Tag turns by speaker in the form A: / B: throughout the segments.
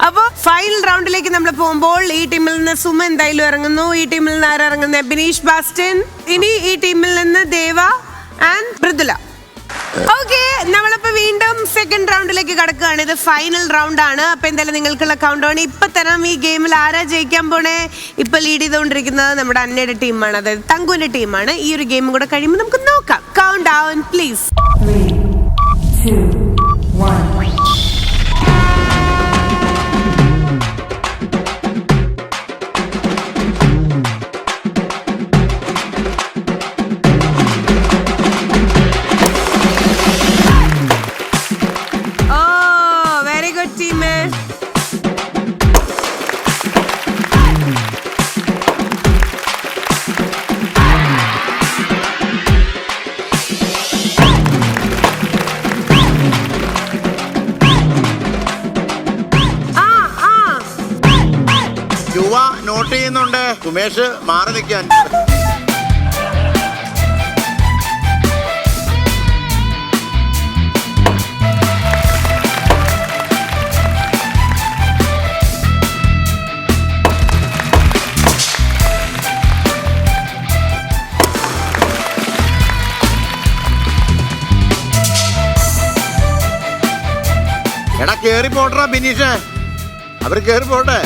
A: അപ്പൊ ഫൈനൽ റൗണ്ടിലേക്ക് നമ്മൾ പോകുമ്പോൾ ഈ ടീമിൽ നിന്ന് സുമ എന്തായാലും ഇറങ്ങുന്നു. ഈ ടീമിൽ നിന്ന് ആരിറങ്ങുന്നത്? ബിനീഷ് ബാസ്റ്റൻ. ഇനി ഈ ടീമിൽ നിന്ന് ദേവ ആൻഡ് മൃദുല. ഓക്കെ, നമ്മളിപ്പോ വീണ്ടും സെക്കൻഡ് റൗണ്ടിലേക്ക് കടക്കുകയാണ്. ഇത് ഫൈനൽ റൗണ്ട് ആണ്. അപ്പൊ എന്തായാലും നിങ്ങൾക്കുള്ള കൗണ്ട് ഡൗൺ ഇപ്പൊ തരാം. ഈ ഗെയിമിൽ ആരാ ജയിക്കാൻ പോണേ? ഇപ്പൊ ലീഡ് ചെയ്തുകൊണ്ടിരിക്കുന്നത് നമ്മുടെ അന്നയുടെ ടീമാണ്, അതായത് തങ്കുവിന്റെ ടീമാണ്. ഈ ഒരു ഗെയിം കൂടെ കഴിയുമ്പോൾ നമുക്ക് നോക്കാം. Count down please.
B: 3, 2, 1.
C: നോട്ട് ചെയ്യുന്നുണ്ട്. സുമേഷ് മാറി നിൽക്കാൻ. എടാ കേറി പോട്ടറാ ബിനീഷ്, അവര് കേറി പോട്ടെ.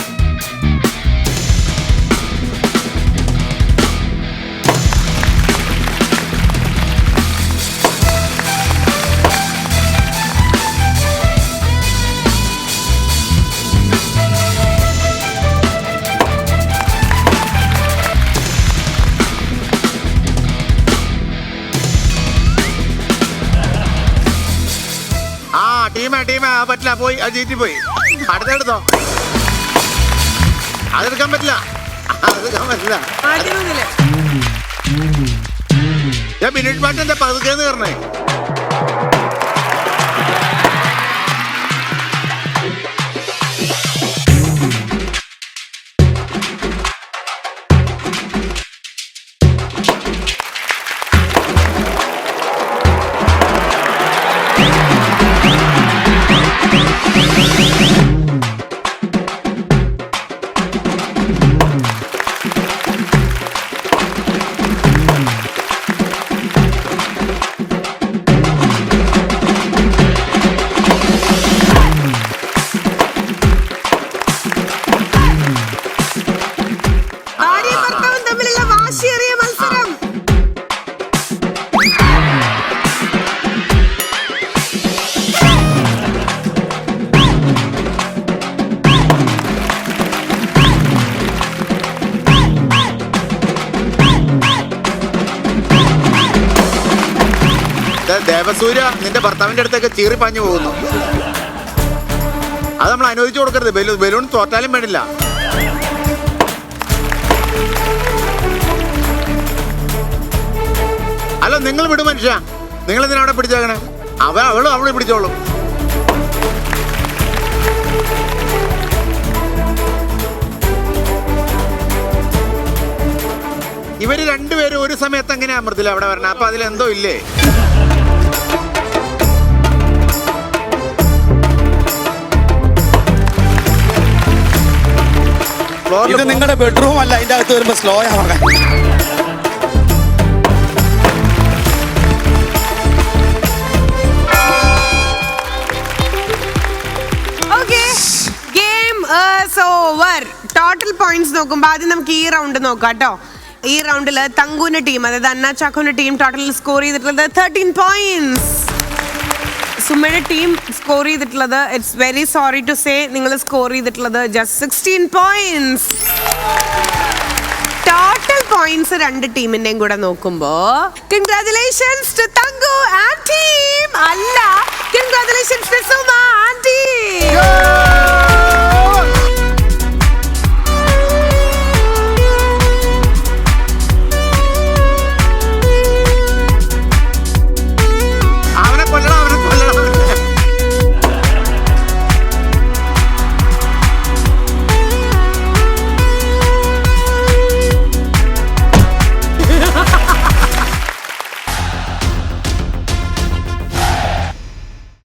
C: ടീമേ പറ്റില്ല, പോയി അത് ചീറ്റി പോയി. അടുത്തെടുത്തോ. അതെടുക്കാൻ പറ്റില്ല, അതെടുക്കാൻ പറ്റില്ല. ഞാൻ ബിനീഷ് ബാസ്റ്റന്റെ പതുക്കേന്ന് പറഞ്ഞേ. ദേവസൂര്യ നിന്റെ ഭർത്താവിന്റെ അടുത്തൊക്കെ ചീറി പാഞ്ഞു പോകുന്നു. അത് നമ്മൾ അനുവദിച്ചു കൊടുക്കരുത്. ബലൂൺ തോറ്റാലും വേണ്ടില്ല. അല്ല നിങ്ങൾ വിടും മനുഷ്യ, നിങ്ങൾ എന്തിനാ അവിടെ പിടിച്ചേക്കണേ? അവളും അവളെ പിടിച്ചോളും. ഇവര് രണ്ടുപേരും ഒരു സമയത്ത് എങ്ങനെയാ മൃദുല അവിടെ വരണേ? അപ്പൊ അതിലെന്തോ ഇല്ലേ?
D: ഇത് നിങ്ങളുടെ ബെഡ്റൂം അല്ല, അതിന്റെ അകത്ത് വരുമ്പോ സ്ലോ ആവാൻ.
A: ടോട്ടൽ പോയിന്റ്സ് നോക്കുമ്പോൾ ആദ്യം നമുക്ക് ഈ റൗണ്ട് നോക്കാം കേട്ടോ. ഈ റൗണ്ടിൽ തങ്കുവിന്റെ ടീം, അതായത് അന്ന ചാക്കോന്റെ ടീം ടോട്ടൽ സ്കോർ ചെയ്തിട്ടുള്ളത് 13 പോയിന്റ്സ്. സുമയുടെ ടീം സ്കോർ ചെയ്തിട്ടുള്ളത്, it's very sorry to say, നിങ്ങൾ സ്കോർ ചെയ്തിട്ടുള്ളത് ജസ്റ്റ് 16 പോയിന്റ്സ്. ടോട്ടൽ പോയിന്റ്സ് രണ്ട് ടീമിന്റെയും കൂടെ നോക്കുമ്പോ congratulations to Thanku and team. അല്ല, കൺഗ്രാറ്റുലേഷൻസ് ടു സുമ